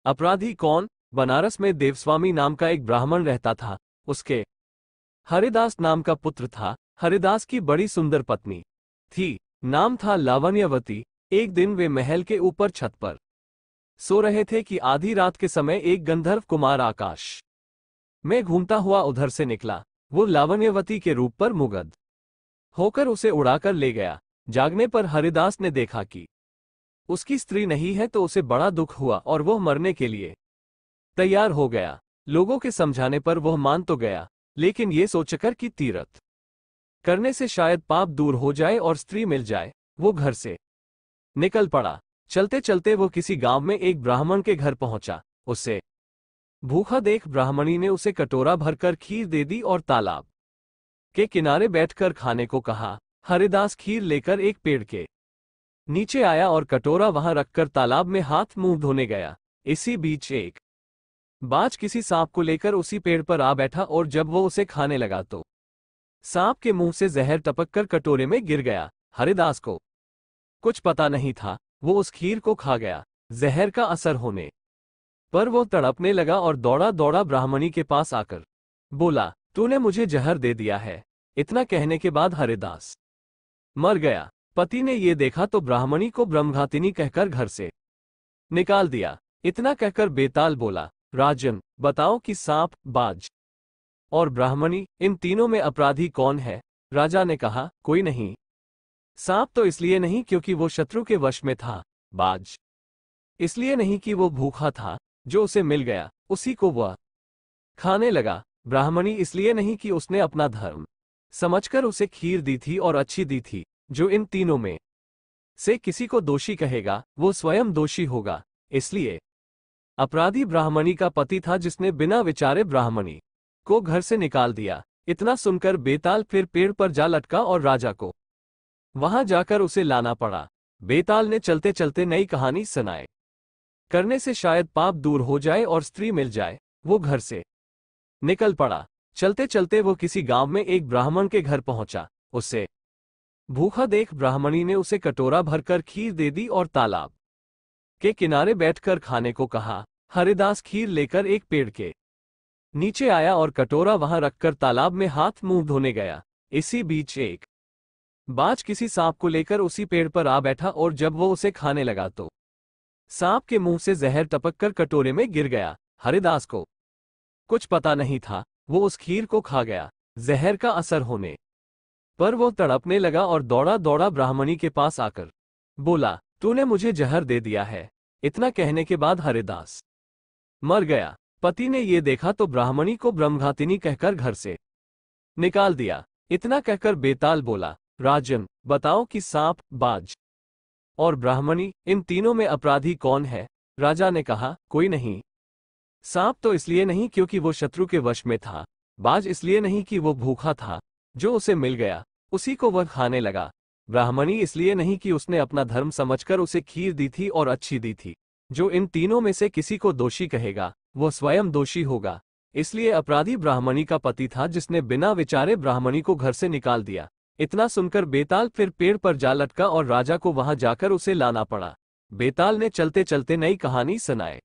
अपराधी कौन? बनारस में देवस्वामी नाम का एक ब्राह्मण रहता था। उसके हरिदास नाम का पुत्र था। हरिदास की बड़ी सुंदर पत्नी थी, नाम था लावण्यवती। एक दिन वे महल के ऊपर छत पर सो रहे थे कि आधी रात के समय एक गंधर्व कुमार आकाश में घूमता हुआ उधर से निकला। वो लावण्यवती के रूप पर मुग्ध होकर उसे उड़ाकर ले गया। जागने पर हरिदास ने देखा कि उसकी स्त्री नहीं है, तो उसे बड़ा दुख हुआ और वह मरने के लिए तैयार हो गया। लोगों के समझाने पर वह मान तो गया, लेकिन ये सोचकर कि तीर्थ करने से शायद पाप दूर हो जाए और स्त्री मिल जाए, वो घर से निकल पड़ा। चलते चलते वो किसी गांव में एक ब्राह्मण के घर पहुंचा। उसे भूखा देख ब्राह्मणी ने उसे कटोरा भरकर खीर दे दी और तालाब के किनारे बैठकर खाने को कहा। हरिदास खीर लेकर एक पेड़ के नीचे आया और कटोरा वहां रखकर तालाब में हाथ मुंह धोने गया। इसी बीच एक बाज किसी सांप को लेकर उसी पेड़ पर आ बैठा और जब वो उसे खाने लगा तो सांप के मुंह से जहर टपककर कटोरे में गिर गया। हरिदास को कुछ पता नहीं था, वो उस खीर को खा गया। जहर का असर होने पर वो तड़पने लगा और दौड़ा दौड़ा ब्राह्मणी के पास आकर बोला, तूने मुझे जहर दे दिया है। इतना कहने के बाद हरिदास मर गया। पति ने ये देखा तो ब्राह्मणी को ब्रह्मघातिनी कहकर घर से निकाल दिया। इतना कहकर बेताल बोला, राजन, बताओ कि सांप, बाज और ब्राह्मणी, इन तीनों में अपराधी कौन है? राजा ने कहा, कोई नहीं। सांप तो इसलिए नहीं क्योंकि वो शत्रु के वश में था। बाज इसलिए नहीं कि वो भूखा था, जो उसे मिल गया उसी को वह खाने लगा। ब्राह्मणी इसलिए नहीं कि उसने अपना धर्म समझकर उसे खीर दी थी और अच्छी दी थी। जो इन तीनों में से किसी को दोषी कहेगा, वो स्वयं दोषी होगा। इसलिए अपराधी ब्राह्मणी का पति था, जिसने बिना विचारे ब्राह्मणी को घर से निकाल दिया। इतना सुनकर बेताल फिर पेड़ पर जा लटका और राजा को वहां जाकर उसे लाना पड़ा। बेताल ने चलते चलते नई कहानी सुनाए करने से शायद पाप दूर हो जाए और स्त्री मिल जाए। वो घर से निकल पड़ा। चलते चलते वो किसी गांव में एक ब्राह्मण के घर पहुंचा। उसे भूखा देख ब्राह्मणी ने उसे कटोरा भरकर खीर दे दी और तालाब के किनारे बैठकर खाने को कहा। हरिदास खीर लेकर एक पेड़ के नीचे आया और कटोरा वहां रखकर तालाब में हाथ मुंह धोने गया। इसी बीच एक बाज किसी सांप को लेकर उसी पेड़ पर आ बैठा और जब वो उसे खाने लगा तो सांप के मुंह से जहर टपककर कटोरे में गिर गया। हरिदास को कुछ पता नहीं था, वो उस खीर को खा गया। जहर का असर होने पर वो तड़पने लगा और दौड़ा दौड़ा ब्राह्मणी के पास आकर बोला, तूने मुझे जहर दे दिया है। इतना कहने के बाद हरिदास मर गया। पति ने ये देखा तो ब्राह्मणी को ब्रह्मघातिनी कहकर घर से निकाल दिया। इतना कहकर बेताल बोला, राजन, बताओ कि सांप, बाज और ब्राह्मणी, इन तीनों में अपराधी कौन है? राजा ने कहा, कोई नहीं। सांप तो इसलिए नहीं क्योंकि वो शत्रु के वश में था। बाज इसलिए नहीं कि वो भूखा था, जो उसे मिल गया उसी को वह खाने लगा। ब्राह्मणी इसलिए नहीं कि उसने अपना धर्म समझकर उसे खीर दी थी और अच्छी दी थी। जो इन तीनों में से किसी को दोषी कहेगा, वह स्वयं दोषी होगा। इसलिए अपराधी ब्राह्मणी का पति था, जिसने बिना विचारे ब्राह्मणी को घर से निकाल दिया। इतना सुनकर बेताल फिर पेड़ पर जा लटका और राजा को वहां जाकर उसे लाना पड़ा। बेताल ने चलते चलते नई कहानी सुनाए।